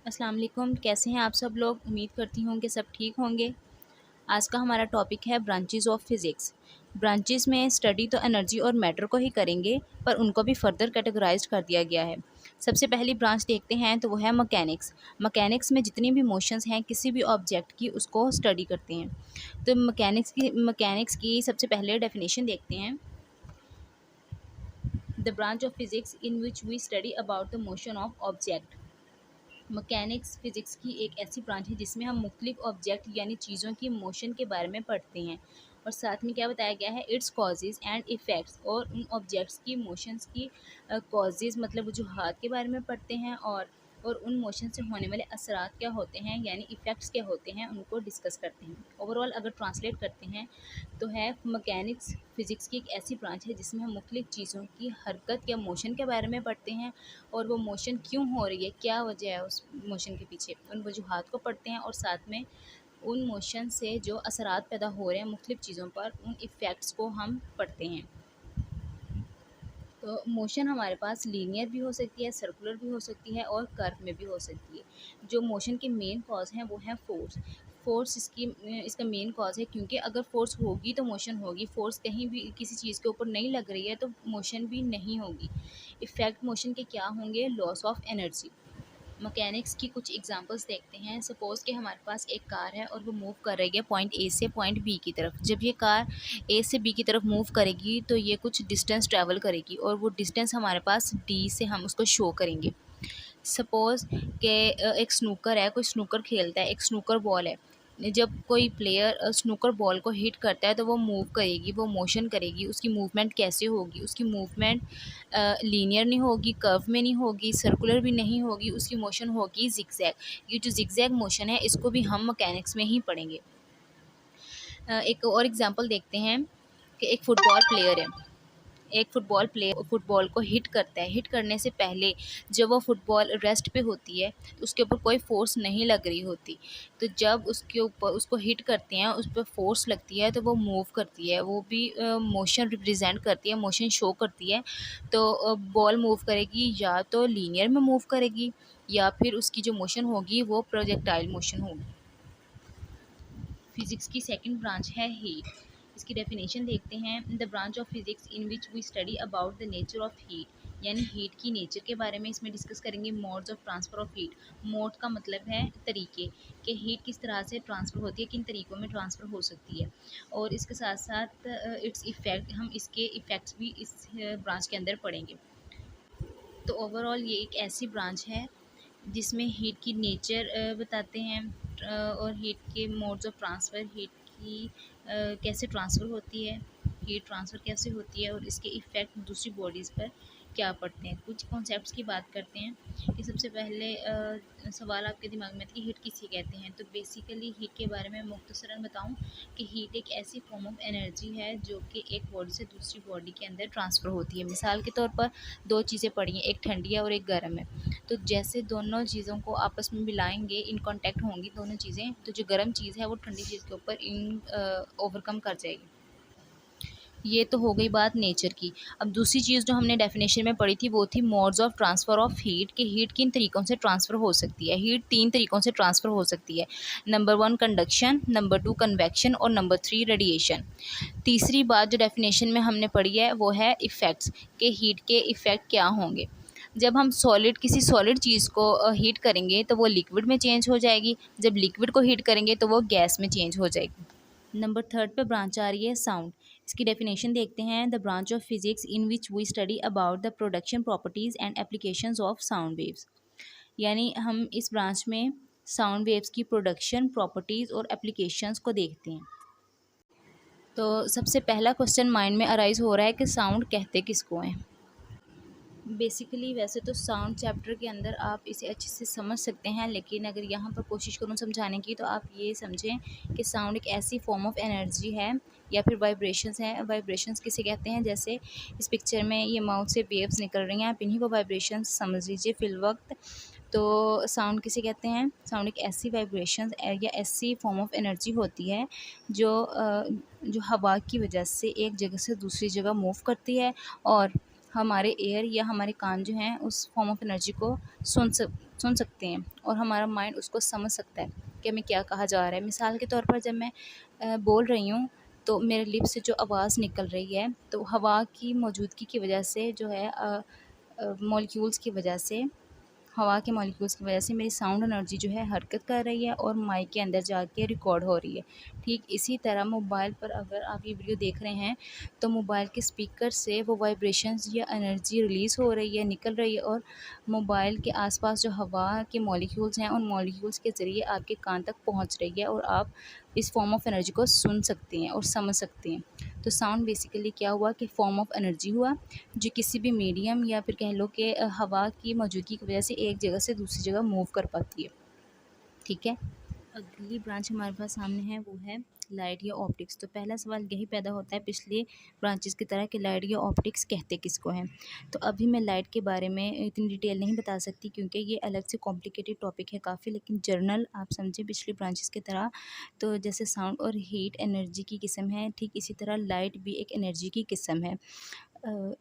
अस्सलाम वालेकुम। कैसे हैं आप सब लोग? उम्मीद करती हूँ कि सब ठीक होंगे। आज का हमारा टॉपिक है ब्रांचेस ऑफ फिज़िक्स। ब्रांचेस में स्टडी तो एनर्जी और मैटर को ही करेंगे, पर उनको भी फर्दर कैटेगराइज्ड कर दिया गया है। सबसे पहली ब्रांच देखते हैं तो वो है मैकेनिक्स। मैकेनिक्स में जितनी भी मोशंस हैं किसी भी ऑब्जेक्ट की, उसको स्टडी करते हैं। तो मैकेनिक्स की सबसे पहले डेफिनेशन देखते हैं। The branch of physics in which we study about the motion of object. Mechanics physics की एक ऐसी ब्रांच है जिसमें हम मुख्तलिफ ऑब्जेक्ट यानी चीज़ों की मोशन के बारे में पढ़ते हैं, और साथ में क्या बताया गया है, इट्स कॉजेज़ एंड इफ़ेक्ट्स, और उन ऑब्जेक्ट्स की मोशंस की कॉजेज़ मतलब वजूहात के बारे में पढ़ते हैं, और उन मोशन से होने वाले असरात क्या होते हैं यानी इफ़ेक्ट्स क्या होते हैं, उनको डिस्कस करते हैं। ओवरऑल अगर ट्रांसलेट करते हैं तो है मैकेनिक्स फ़िज़िक्स की एक ऐसी ब्रांच है जिसमें हम मुख्तलिफ चीज़ों की हरकत या मोशन के बारे में पढ़ते हैं, और वो मोशन क्यों हो रही है, क्या वजह है उस मोशन के पीछे, उन वजूहात को पढ़ते हैं, और साथ में उन मोशन से जो असरात पैदा हो रहे हैं मुख्तलिफ चीज़ों पर, उन इफ़ेक्ट्स को हम पढ़ते हैं। तो मोशन हमारे पास लीनियर भी हो सकती है, सर्कुलर भी हो सकती है, और कर्व में भी हो सकती है। जो मोशन के मेन कॉज हैं वो है फोर्स। फोर्स इसका मेन कॉज है, क्योंकि अगर फोर्स होगी तो मोशन होगी। फोर्स कहीं भी किसी चीज़ के ऊपर नहीं लग रही है तो मोशन भी नहीं होगी। इफ़ेक्ट मोशन के क्या होंगे? Loss of energy. मैकेनिक्स की कुछ एग्जांपल्स देखते हैं। सपोज़ कि हमारे पास एक कार है और वो मूव कर रही है पॉइंट ए से पॉइंट बी की तरफ। जब ये कार ए से बी की तरफ मूव करेगी तो ये कुछ डिस्टेंस ट्रैवल करेगी, और वो डिस्टेंस हमारे पास डी से हम उसको शो करेंगे। सपोज़ कि एक स्नूकर है, कोई स्नूकर खेलता है, एक स्नूकर बॉल है। जब कोई प्लेयर स्नूकर बॉल को हिट करता है तो वो मूव करेगी, वो मोशन करेगी। उसकी मूवमेंट कैसे होगी? उसकी मूवमेंट लीनियर नहीं होगी, कर्व में नहीं होगी, सर्कुलर भी नहीं होगी, उसकी मोशन होगी ज़िगज़ैग। ये जो ज़िगज़ैग मोशन है इसको भी हम मैकेनिक्स में ही पढ़ेंगे। एक और एग्ज़ाम्पल देखते हैं कि एक फुटबॉल प्लेयर है। एक फुटबॉल प्लेयर फुटबॉल को हिट करता है। हिट करने से पहले जब वो फुटबॉल रेस्ट पे होती है तो उसके ऊपर कोई फ़ोर्स नहीं लग रही होती। तो जब उसके ऊपर उसको हिट करते हैं, उस पे फ़ोर्स लगती है तो वो मूव करती है। वो भी मोशन रिप्रेज़ेंट करती है, मोशन शो करती है। तो बॉल मूव करेगी, या तो लीनियर में मूव करेगी, या फिर उसकी जो मोशन होगी वो प्रोजेक्टाइल मोशन होगी। फिज़िक्स की सेकंड ब्रांच है हीट। इसकी डेफिनेशन देखते हैं। The branch of physics in which we study about the nature of heat, यानी हीट की नेचर के बारे में इसमें डिस्कस करेंगे। Modes of transfer of heat. Mode का मतलब है तरीके, कि हीट किस तरह से ट्रांसफ़र होती है, किन तरीक़ों में ट्रांसफ़र हो सकती है, और इसके साथ साथ इट्स इफ़ेक्ट, हम इसके इफ़ेक्ट्स भी इस ब्रांच के अंदर पढ़ेंगे। तो ओवरऑल ये एक ऐसी ब्रांच है जिसमें हीट की नेचर बताते हैं, और हीट के मोड्स ऑफ ट्रांसफ़र, हीट की कैसे ट्रांसफ़र होती है, हीट ट्रांसफ़र कैसे होती है, और इसके इफ़ेक्ट दूसरी बॉडीज़ पर क्या पड़ते हैं। कुछ कॉन्सेप्ट्स की बात करते हैं कि सबसे पहले सवाल आपके दिमाग में था कि हीट किसे कहते हैं। तो बेसिकली हीट के बारे में मुख्तसरन बताऊं कि हीट एक ऐसी फॉर्म ऑफ एनर्जी है जो कि एक बॉडी से दूसरी बॉडी के अंदर ट्रांसफ़र होती है। मिसाल के तौर पर दो चीज़ें पड़ी हैं, एक ठंडी है और एक गर्म है। तो जैसे दोनों चीज़ों को आपस में मिलाएंगे, इन कांटेक्ट होंगी दोनों चीज़ें, तो जो गर्म चीज़ है वो ठंडी चीज़ के ऊपर ओवरकम कर जाएगी। ये तो हो गई बात नेचर की। अब दूसरी चीज़ जो हमने डेफिनेशन में पढ़ी थी वो थी modes of transfer of heat, कि हीट किन तरीक़ों से ट्रांसफ़र हो सकती है। हीट 3 तरीक़ों से ट्रांसफ़र हो सकती है। नंबर 1 कंडक्शन, नंबर 2 कन्वेक्शन, और नंबर 3 रेडिएशन। तीसरी बात जो डेफिनेशन में हमने पढ़ी है वो है इफ़ेक्ट्स, के हीट के इफ़ेक्ट क्या होंगे। जब हम किसी सॉलिड चीज़ को हीट करेंगे तो वो लिक्विड में चेंज हो जाएगी। जब लिक्विड को हीट करेंगे तो वो गैस में चेंज हो जाएगी। नंबर 3 पे ब्रांच आ रही है साउंड। इसकी डेफिनेशन देखते हैं। The branch of physics in which we study about the production properties and applications of sound waves, यानी हम इस ब्रांच में साउंड वेव्स की प्रोडक्शन, प्रॉपर्टीज़ और एप्लीकेशंस को देखते हैं। तो सबसे पहला क्वेश्चन माइंड में अराइज़ हो रहा है कि साउंड कहते किसको हैं। बेसिकली वैसे तो साउंड चैप्टर के अंदर आप इसे अच्छे से समझ सकते हैं, लेकिन अगर यहाँ पर कोशिश करूँ समझाने की तो आप ये समझें कि साउंड एक ऐसी फॉर्म ऑफ एनर्जी है या फिर वाइब्रेशंस हैं। वाइब्रेशंस किसे कहते हैं? जैसे इस पिक्चर में ये माउथ से वेव्स निकल रही हैं, आप इन्हीं को वाइब्रेशंस समझ लीजिए फिल वक्त। तो साउंड किसे कहते हैं? साउंड एक ऐसी वाइब्रेशंस या ऐसी फॉर्म ऑफ एनर्जी होती है जो हवा की वजह से एक जगह से दूसरी जगह मूव करती है, और हमारे एयर या हमारे कान जो हैं उस फॉर्म ऑफ एनर्जी को सुन सकते हैं और हमारा माइंड उसको समझ सकता है कि हमें क्या कहा जा रहा है। मिसाल के तौर पर जब मैं बोल रही हूँ तो मेरे लिप्स से जो आवाज़ निकल रही है तो हवा की मौजूदगी की वजह से जो है मॉलिक्यूल्स की वजह से, हवा के मॉलिक्यूल्स की वजह से मेरी साउंड एनर्जी जो है हरकत कर रही है और माइक के अंदर जाके रिकॉर्ड हो रही है। ठीक इसी तरह मोबाइल पर अगर आप ये वीडियो देख रहे हैं तो मोबाइल के स्पीकर से वो वाइब्रेशंस या एनर्जी रिलीज़ हो रही है, निकल रही है और मोबाइल के आसपास जो हवा के मॉलिक्यूल्स हैं उन मॉलिक्यूल्स के ज़रिए आपके कान तक पहुंच रही है और आप इस फॉर्म ऑफ एनर्जी को सुन सकते हैं और समझ सकते हैं। तो साउंड बेसिकली क्या हुआ कि फॉर्म ऑफ एनर्जी हुआ जो किसी भी मीडियम या फिर कह लो कि हवा की मौजूदगी की वजह से एक जगह से दूसरी जगह मूव कर पाती है। ठीक है, अगली ब्रांच हमारे पास सामने है वो है लाइट या ऑप्टिक्स। तो पहला सवाल यही पैदा होता है पिछले ब्रांचेस की तरह कि लाइट या ऑप्टिक्स कहते किसको हैं। तो अभी मैं लाइट के बारे में इतनी डिटेल नहीं बता सकती क्योंकि ये अलग से कॉम्प्लिकेटेड टॉपिक है काफ़ी, लेकिन जर्नल आप समझें पिछली ब्रांचेस की तरह। तो जैसे साउंड और हीट एनर्जी की किस्म है, ठीक इसी तरह लाइट भी एक एनर्जी की किस्म है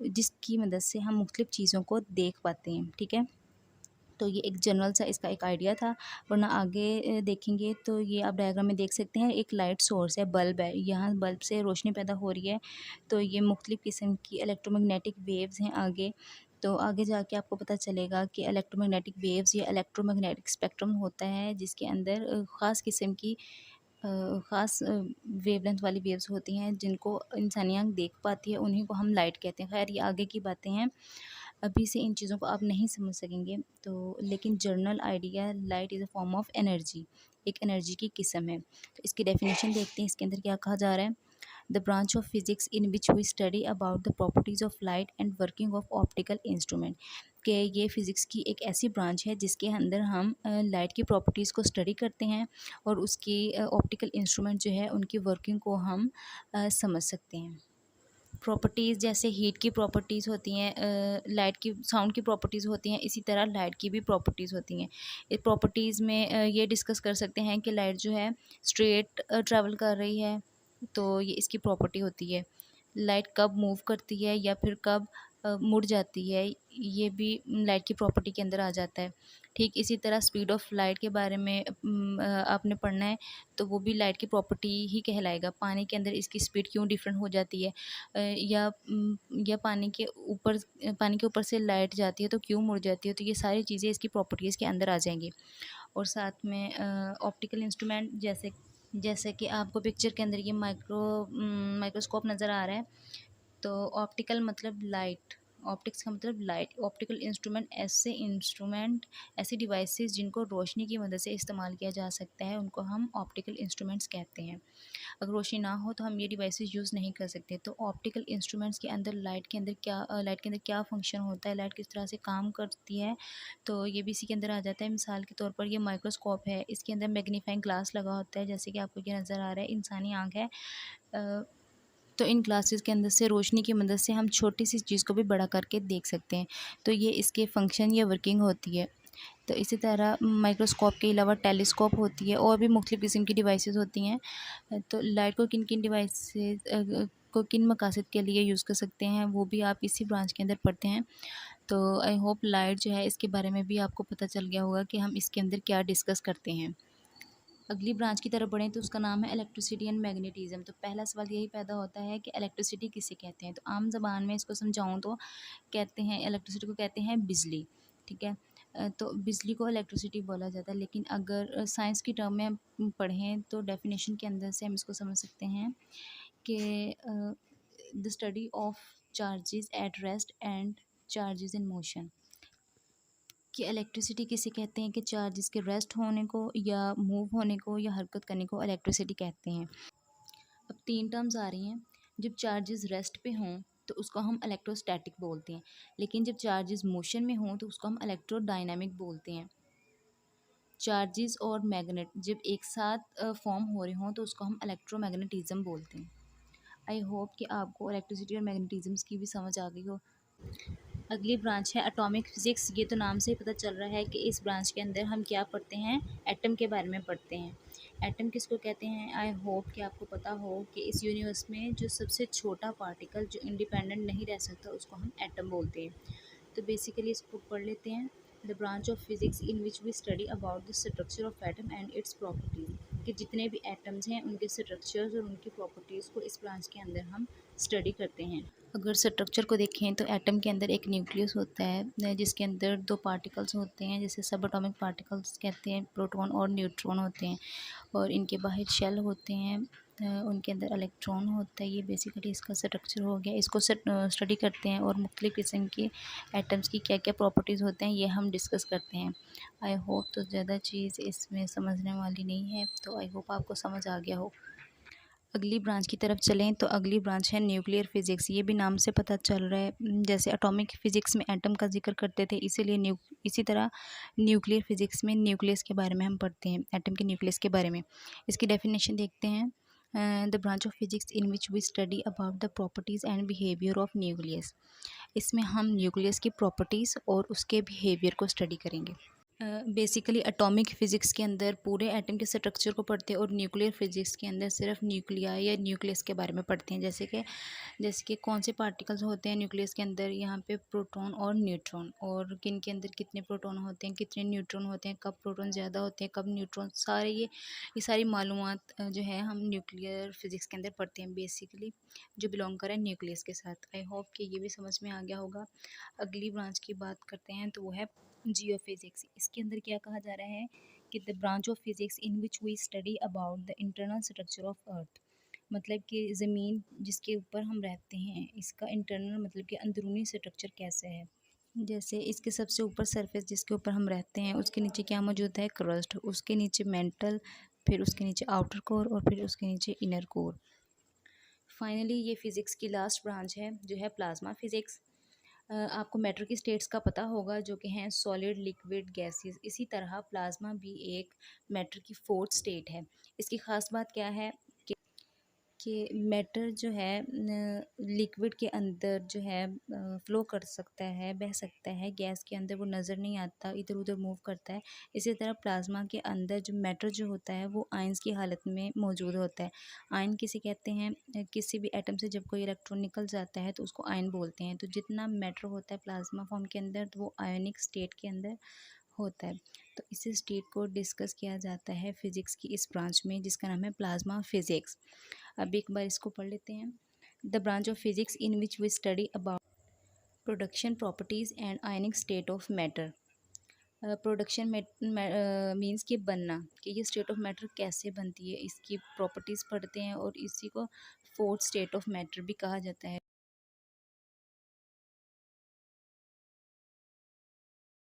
जिसकी मदद से हम मुख्तलिफ़ चीज़ों को देख पाते हैं। ठीक है, तो ये एक जनरल सा इसका एक आइडिया था, वरना आगे देखेंगे तो ये आप डायग्राम में देख सकते हैं एक लाइट सोर्स है, बल्ब है, यहाँ बल्ब से रोशनी पैदा हो रही है। तो ये मुख्तलिफ़ किस्म की इलेक्ट्रोमैग्नेटिक वेव्स हैं आगे। तो आगे जाके आपको पता चलेगा कि इलेक्ट्रोमैग्नेटिक वेव्स या इलेक्ट्रोमैग्नेटिक स्पेक्ट्रम होता है जिसके अंदर ख़ास किस्म की ख़ास वेवलेंथ वाली वेव्स होती हैं जिनको इंसानी आँख देख पाती है, उन्हीं को हम लाइट कहते हैं। ख़ैर ये आगे की बातें हैं, अभी से इन चीज़ों को आप नहीं समझ सकेंगे। तो लेकिन general idea light is a form of energy, एक एनर्जी की किस्म है। तो इसकी डेफिनेशन देखते हैं इसके अंदर क्या कहा जा रहा है। The branch of physics in which we study about the properties of light and working of optical instrument. कि ये फ़िज़िक्स की एक ऐसी ब्रांच है जिसके अंदर हम लाइट की प्रॉपर्टीज़ को स्टडी करते हैं और उसकी ऑप्टिकल इंस्ट्रूमेंट जो है उनकी वर्किंग को हम समझ सकते हैं। प्रॉपर्टीज़ जैसे हीट की प्रॉपर्टीज़ होती हैं, लाइट की साउंड की प्रॉपर्टीज़ होती हैं, इसी तरह लाइट की भी प्रॉपर्टीज़ होती हैं। इस प्रॉपर्टीज़ में ये डिस्कस कर सकते हैं कि लाइट जो है स्ट्रेट ट्रैवल कर रही है, तो ये इसकी प्रॉपर्टी होती है। लाइट कब मूव करती है या फिर कब मुड़ जाती है, ये भी लाइट की प्रॉपर्टी के अंदर आ जाता है। ठीक इसी तरह स्पीड ऑफ लाइट के बारे में आपने पढ़ना है, तो वो भी लाइट की प्रॉपर्टी ही कहलाएगा। पानी के अंदर इसकी स्पीड क्यों डिफरेंट हो जाती है, या पानी के ऊपर से लाइट जाती है तो क्यों मुड़ जाती है, तो ये सारी चीज़ें इसकी प्रॉपर्टीज़ के अंदर आ जाएंगी। और साथ में ऑप्टिकल इंस्ट्रूमेंट जैसे जैसे कि आपको पिक्चर के अंदर ये माइक्रोस्कोप नज़र आ रहा है। तो ऑप्टिकल मतलब लाइट, ऑप्टिक्स का मतलब लाइट। ऑप्टिकल इंस्ट्रूमेंट ऐसे डिवाइसेस जिनको रोशनी की मदद से इस्तेमाल किया जा सकता है उनको हम ऑप्टिकल इंस्ट्रूमेंट्स कहते हैं। अगर रोशनी ना हो तो हम ये डिवाइसेस यूज़ नहीं कर सकते। तो ऑप्टिकल इंस्ट्रूमेंट्स के अंदर लाइट के अंदर क्या फ़ंक्शन होता है, लाइट किस तरह से काम करती है, तो ये भी इसी के अंदर आ जाता है। मिसाल के तौर पर ये माइक्रोस्कोप है, इसके अंदर मैग्नीफाइंग ग्लास लगा होता है, जैसे कि आपको ये नज़र आ रहा है, इंसानी आँख है। तो इन ग्लासेस के अंदर से रोशनी की मदद से हम छोटी सी चीज़ को भी बड़ा करके देख सकते हैं। तो ये इसके फंक्शन या वर्किंग होती है। तो इसी तरह माइक्रोस्कोप के अलावा टेलीस्कोप होती है और भी मुख्तलिफ़ किस्म की डिवाइसेस होती हैं। तो लाइट को किन-किन डिवाइसेस को किन मकासद के लिए यूज़ कर सकते हैं वो भी आप इसी ब्रांच के अंदर पढ़ते हैं। तो आई होप लाइट जो है इसके बारे में भी आपको पता चल गया होगा कि हम इसके अंदर क्या डिस्कस करते हैं। अगली ब्रांच की तरफ बढ़ें तो उसका नाम है इलेक्ट्रिसिटी एंड मैग्नेटिज्म। तो पहला सवाल यही पैदा होता है कि इलेक्ट्रिसिटी किसे कहते हैं। तो आम ज़बान में इसको समझाऊँ तो कहते हैं इलेक्ट्रिसिटी को कहते हैं बिजली। ठीक है, तो बिजली को इलेक्ट्रिसिटी बोला जाता है, लेकिन अगर साइंस की टर्म में हम पढ़ें तो डेफिनेशन के अंदर से हम इसको समझ सकते हैं कि the study of charges at rest and charges in motion. कि इलेक्ट्रिसिटी किसे कहते हैं कि चार्जेस के रेस्ट होने को या मूव होने को या हरकत करने को इलेक्ट्रिसिटी कहते हैं। अब तीन टर्म्स आ रही हैं। जब चार्जेस रेस्ट पे हों तो उसको हम इलेक्ट्रोस्टैटिक बोलते हैं, लेकिन जब चार्जेस मोशन में हों तो उसको हम इलेक्ट्रोडायनामिक बोलते हैं। चार्जेस और मैग्नेट जब एक साथ फॉर्म हो रहे हों तो उसको हम इलेक्ट्रोमैग्नेटिज्म बोलते हैं। आई होप कि आपको इलेक्ट्रिसिटी और मैग्नेटिज्म की भी समझ आ गई हो। अगली ब्रांच है एटॉमिक फिज़िक्स। ये तो नाम से ही पता चल रहा है कि इस ब्रांच के अंदर हम क्या पढ़ते हैं, एटम के बारे में पढ़ते हैं। एटम किसको कहते हैं, आई होप कि आपको पता हो कि इस यूनिवर्स में जो सबसे छोटा पार्टिकल जो इंडिपेंडेंट नहीं रह सकता उसको हम एटम बोलते हैं। तो बेसिकली इसको पढ़ लेते हैं। The branch of physics in which we study about the structure of atom and its properties, कि जितने भी एटम्स हैं उनके स्ट्रक्चर्स और उनकी प्रॉपर्टीज़ को इस ब्रांच के अंदर हम स्टडी करते हैं। अगर स्ट्रक्चर को देखें तो एटम के अंदर एक न्यूक्लियस होता है जिसके अंदर दो पार्टिकल्स होते हैं, जैसे सब एटॉमिक पार्टिकल्स कहते हैं, प्रोटॉन और न्यूट्रॉन होते हैं, और इनके बाहर शेल होते हैं, उनके अंदर इलेक्ट्रॉन होता है। ये बेसिकली इसका स्ट्रक्चर हो गया। इसको स्टडी करते हैं और मुख्तलिफ़ किस्म के एटम्स की क्या क्या प्रॉपर्टीज़ होते हैं ये हम डिस्कस करते हैं। आई होप तो ज़्यादा चीज़ इसमें समझने वाली नहीं है, तो आई होप आपको समझ आ गया हो। अगली ब्रांच की तरफ चलें तो अगली ब्रांच है न्यूक्लियर फिज़िक्स। ये भी नाम से पता चल रहा है, जैसे एटॉमिक फ़िज़िक्स में एटम का जिक्र करते थे, इसीलिए इसी तरह न्यूक्लियर फ़िज़िक्स में न्यूक्लियस के बारे में हम पढ़ते हैं, एटम के न्यूक्लियस के बारे में। इसकी डेफिनेशन देखते हैं। The branch of physics in which we study about the properties and behaviour of nucleus. इसमें हम न्यूक्लियस की प्रॉपर्टीज़ और उसके बिहेवियर को स्टडी करेंगे। बेसिकली एटॉमिक फ़िज़िक्स के अंदर पूरे एटम के स्ट्रक्चर को पढ़ते हैं और न्यूक्लियर फ़िज़िक्स के अंदर सिर्फ न्यूक्लिया या न्यूक्लियस के बारे में पढ़ते हैं, जैसे कि कौन से पार्टिकल्स होते हैं न्यूक्लियस के अंदर, यहाँ पे प्रोटॉन और न्यूट्रॉन, और किन के अंदर कितने प्रोटॉन होते हैं, कितने न्यूट्रॉन होते हैं, कब प्रोटॉन ज़्यादा होते हैं, कब न्यूट्रॉन, सारे ये सारी मालूमात जो है हम न्यूक्लियर फ़िज़िक्स के अंदर पढ़ते हैं, बेसिकली जो बिलोंग करें न्यूक्लियस के साथ। आई होप कि ये भी समझ में आ गया होगा। अगली ब्रांच की बात करते हैं तो वो है जियोफिज़िक्स। इसके अंदर क्या कहा जा रहा है कि the branch of physics in which we study about the internal structure of earth, मतलब कि ज़मीन जिसके ऊपर हम रहते हैं इसका इंटरनल मतलब कि अंदरूनी स्ट्रक्चर कैसे है। जैसे इसके सबसे ऊपर सरफेस जिसके ऊपर हम रहते हैं उसके नीचे क्या मौजूद है, क्रस्ट, उसके नीचे मेंटल, फिर उसके नीचे आउटर कोर और फिर उसके नीचे इनर कोर। फाइनली ये फ़िज़िक्स की लास्ट ब्रांच है जो है प्लाज्मा फ़िज़िक्स। आपको मैटर की स्टेट्स का पता होगा जो कि हैं सॉलिड, लिक्विड, गैसेस। इसी तरह प्लाज्मा भी एक मैटर की फोर्थ स्टेट है। इसकी ख़ास बात क्या है कि मैटर जो है लिक्विड के अंदर जो है फ़्लो कर सकता है, बह सकता है, गैस के अंदर वो नज़र नहीं आता, इधर उधर मूव करता है। इसी तरह प्लाज्मा के अंदर जो मैटर जो होता है वो आयंस की हालत में मौजूद होता है। आयन किसे कहते हैं, किसी भी एटम से जब कोई इलेक्ट्रॉन निकल जाता है तो उसको आयन बोलते हैं। तो जितना मैटर होता है प्लाज्मा फॉर्म के अंदर तो वो आयोनिक स्टेट के अंदर होता है। तो इस स्टेट को डिस्कस किया जाता है फ़िज़िक्स की इस ब्रांच में जिसका नाम है प्लाज्मा फ़िज़िक्स। अब एक बार इसको पढ़ लेते हैं। The branch of physics in which we study about production properties and ionic state of matter. Production means कि बनना, कि ये स्टेट ऑफ मैटर कैसे बनती है, इसकी प्रॉपर्टीज़ पढ़ते हैं और इसी को फोर्थ स्टेट ऑफ मैटर भी कहा जाता है।